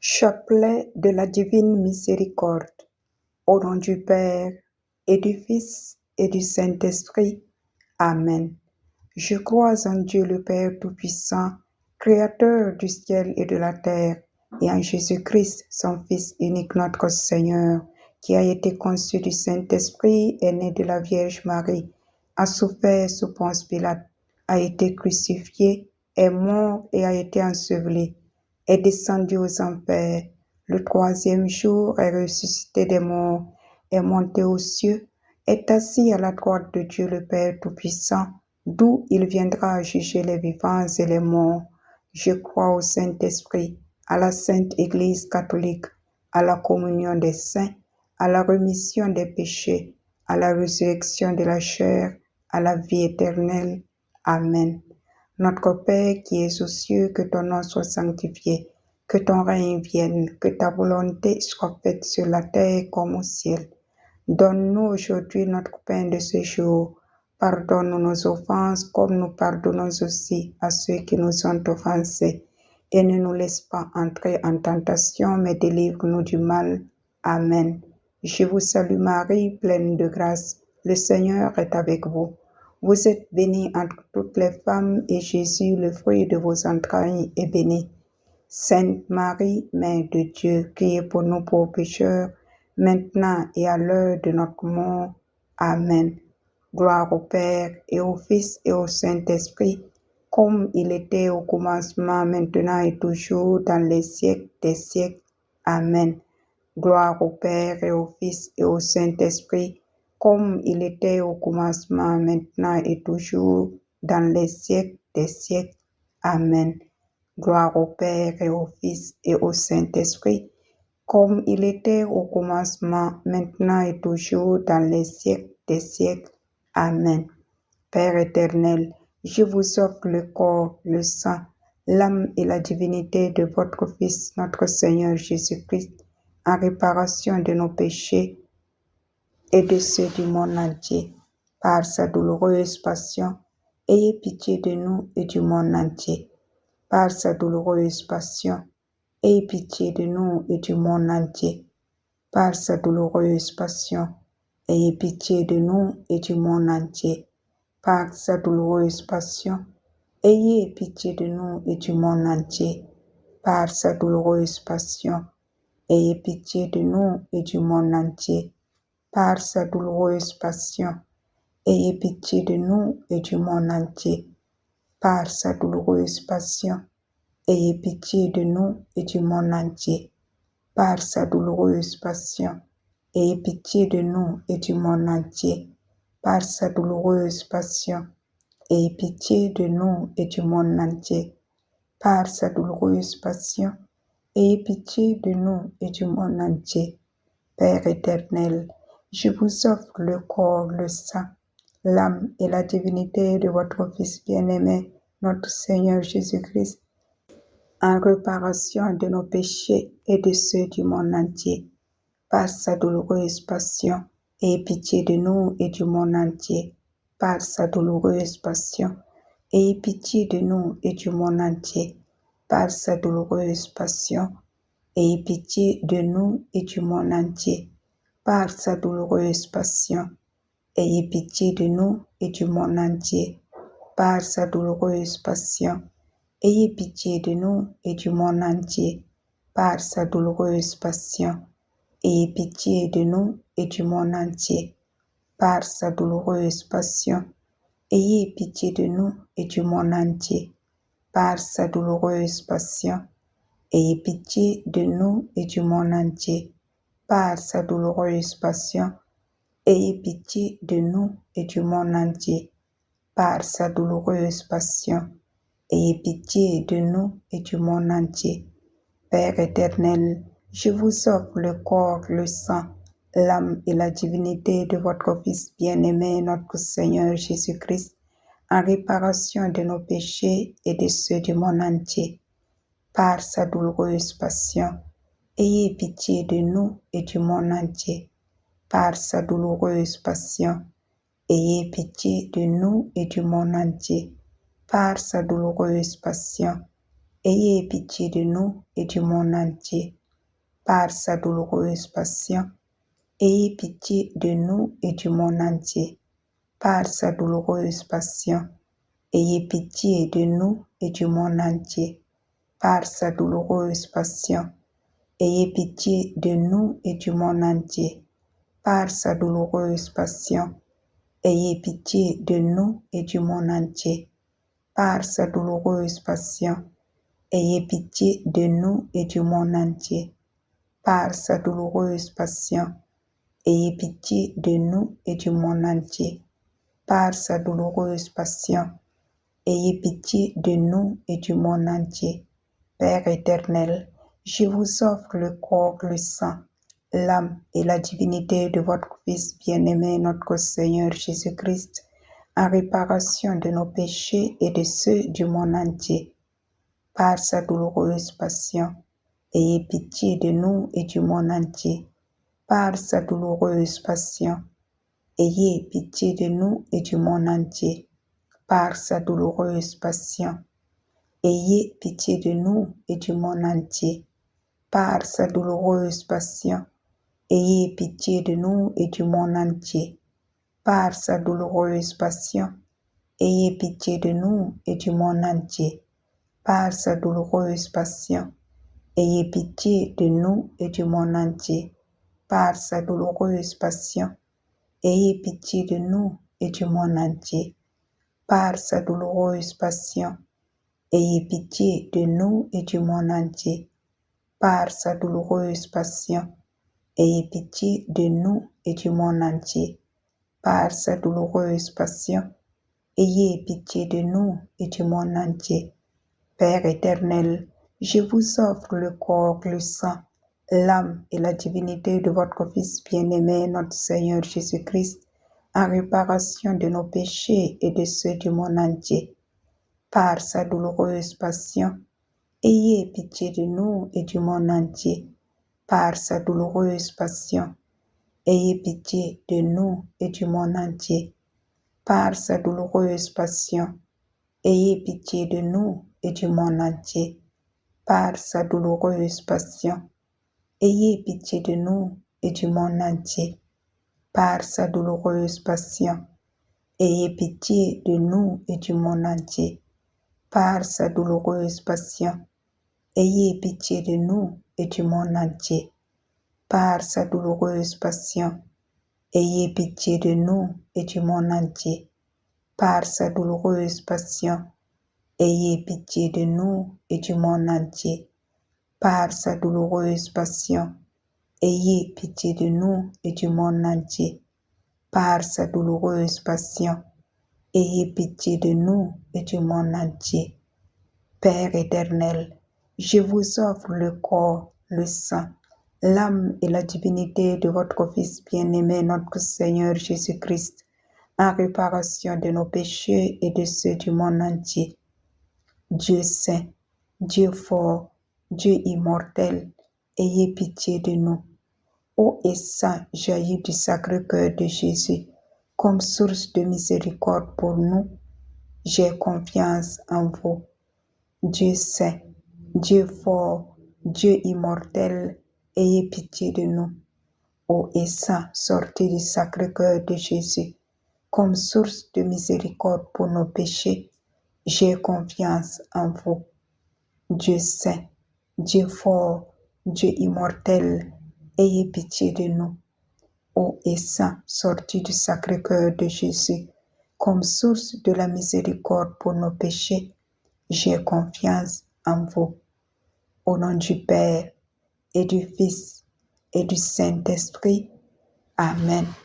Chapelet de la divine miséricorde, au nom du Père, et du Fils, et du Saint-Esprit. Amen. Je crois en Dieu le Père Tout-Puissant, Créateur du ciel et de la terre, et en Jésus-Christ, son Fils unique notre Seigneur, qui a été conçu du Saint-Esprit, est né de la Vierge Marie, a souffert sous Ponce Pilate, a été crucifié, est mort et a été enseveli, est descendu aux enfers. Le troisième jour est ressuscité des morts, est monté aux cieux, est assis à la droite de Dieu le Père Tout-Puissant, d'où il viendra juger les vivants et les morts. Je crois au Saint-Esprit, à la Sainte Église catholique, à la communion des saints, à la rémission des péchés, à la résurrection de la chair, à la vie éternelle. Amen. Notre Père qui es aux cieux, que ton nom soit sanctifié, que ton règne vienne, que ta volonté soit faite sur la terre comme au ciel. Donne-nous aujourd'hui notre pain de ce jour. Pardonne-nous nos offenses comme nous pardonnons aussi à ceux qui nous ont offensés. Et ne nous laisse pas entrer en tentation, mais délivre-nous du mal. Amen. Je vous salue Marie, pleine de grâce. Le Seigneur est avec vous. Vous êtes bénie entre toutes les femmes, et Jésus, le fruit de vos entrailles, est béni. Sainte Marie, Mère de Dieu, priez pour nous pauvres pécheurs, maintenant et à l'heure de notre mort. Amen. Gloire au Père, et au Fils, et au Saint-Esprit, comme il était au commencement, maintenant et toujours, dans les siècles des siècles. Amen. Gloire au Père, et au Fils, et au Saint-Esprit, comme il était au commencement, maintenant et toujours, dans les siècles des siècles. Amen. Gloire au Père, et au Fils, et au Saint-Esprit, comme il était au commencement, maintenant et toujours, dans les siècles des siècles. Amen. Père éternel, je vous offre le corps, le sang, l'âme et la divinité de votre Fils, notre Seigneur Jésus-Christ, en réparation de nos péchés et de ceux du monde entier. Par sa douloureuse passion, ayez pitié de nous et du monde entier. Par sa douloureuse passion, ayez pitié de nous et du monde entier. Par sa douloureuse passion, ayez pitié de nous et du monde entier. Par sa douloureuse passion, ayez pitié de nous et du monde entier. Par sa douloureuse passion, ayez pitié de nous et du monde entier. Par sa douloureuse passion, ayez pitié de nous et du monde entier. Par sa douloureuse passion, ayez pitié de nous et du monde entier. Par sa douloureuse passion, ayez pitié de nous et du monde entier. Par sa douloureuse passion, ayez pitié de nous et du monde entier. Par sa douloureuse passion, ayez pitié de nous et du monde entier. Père éternel, je vous offre le corps, le sang, l'âme et la divinité de votre Fils bien-aimé, notre Seigneur Jésus-Christ, en réparation de nos péchés et de ceux du monde entier. Par sa douloureuse passion, ayez pitié de nous et du monde entier. Par sa douloureuse passion, ayez pitié de nous et du monde entier. Par sa douloureuse passion, ayez pitié de nous et du monde entier. Par sa douloureuse passion, ayez pitié de nous et du monde entier. Par sa douloureuse passion, ayez pitié de nous et du monde entier. Par sa douloureuse passion, ayez pitié de nous et du monde entier. Par sa douloureuse passion, ayez pitié de nous et du monde entier. Par sa douloureuse passion, ayez pitié de nous et du monde entier. Par sa douloureuse passion, ayez pitié de nous et du monde entier. Par sa douloureuse passion, ayez pitié de nous et du monde entier. Père éternel, je vous offre le corps, le sang, l'âme et la divinité de votre Fils bien-aimé, notre Seigneur Jésus-Christ, en réparation de nos péchés et de ceux du monde entier. Par sa douloureuse passion, ayez pitié de nous et du monde entier. Par sa douloureuse passion, ayez pitié de nous et du monde entier. Par sa douloureuse passion, ayez pitié de nous et du monde entier. Par sa douloureuse passion, ayez pitié de nous et du monde entier. Par sa douloureuse passion, ayez pitié de nous et du monde entier. Par sa douloureuse passion, ayez pitié de nous et du monde entier. Par sa douloureuse passion, ayez pitié de nous et du monde entier. Par sa douloureuse passion, ayez pitié de nous et du monde entier. Par sa douloureuse passion, ayez pitié de nous et du monde entier. Par sa douloureuse passion, ayez pitié de nous et du monde entier. Père éternel, je vous offre le corps, le sang, l'âme et la divinité de votre Fils bien-aimé, notre Seigneur Jésus-Christ, en réparation de nos péchés et de ceux du monde entier. Par sa douloureuse passion, ayez pitié de nous et du monde entier. Par sa douloureuse passion, ayez pitié de nous et du monde entier. Par sa douloureuse passion, ayez pitié de nous et du monde entier. Par sa douloureuse passion, ayez pitié de nous et du monde entier. Par sa douloureuse passion, ayez pitié de nous et du monde entier. Par sa douloureuse passion, ayez pitié de nous et du monde entier. Par sa douloureuse passion, ayez pitié de nous et du monde entier. Par sa douloureuse passion, ayez pitié de nous et du monde entier. Par sa douloureuse passion, ayez pitié de nous et du monde entier. Par sa douloureuse passion, ayez pitié de nous et du monde entier. Père éternel, je vous offre le corps, le sang, l'âme et la divinité de votre Fils bien-aimé, notre Seigneur Jésus-Christ, en réparation de nos péchés et de ceux du monde entier. Par sa douloureuse passion, ayez pitié de nous et du monde entier. Par sa douloureuse passion, ayez pitié de nous et du monde entier. Par sa douloureuse passion, ayez pitié de nous et du monde entier. Par sa douloureuse passion, ayez pitié de nous et du monde entier. Par sa douloureuse passion, ayez pitié de nous et du monde entier. Par sa douloureuse passion, ayez pitié de nous et du monde entier. Par sa douloureuse passion, ayez pitié de nous et du monde entier. Par sa douloureuse passion, ayez pitié de nous et du monde entier. Par sa douloureuse passion, ayez pitié de nous et du monde entier. Par sa douloureuse passion, ayez pitié de nous et du monde entier. Père éternel, je vous offre le corps, le sang, l'âme et la divinité de votre Fils bien-aimé, notre Seigneur Jésus-Christ, en réparation de nos péchés et de ceux du monde entier. Dieu saint, Dieu fort, Dieu immortel, ayez pitié de nous. Ô et saint jaillit du Sacré-Cœur de Jésus, comme source de miséricorde pour nous, j'ai confiance en vous. Dieu saint, Dieu fort, Dieu immortel, ayez pitié de nous. Ô et saint sorti du Sacré-Cœur de Jésus, comme source de miséricorde pour nos péchés, j'ai confiance en vous. Dieu saint, Dieu fort, Dieu immortel, ayez pitié de nous. Ô et saint sorti du Sacré-Cœur de Jésus, comme source de la miséricorde pour nos péchés, j'ai confiance en vous. Au nom du Père et du Fils et du Saint-Esprit. Amen.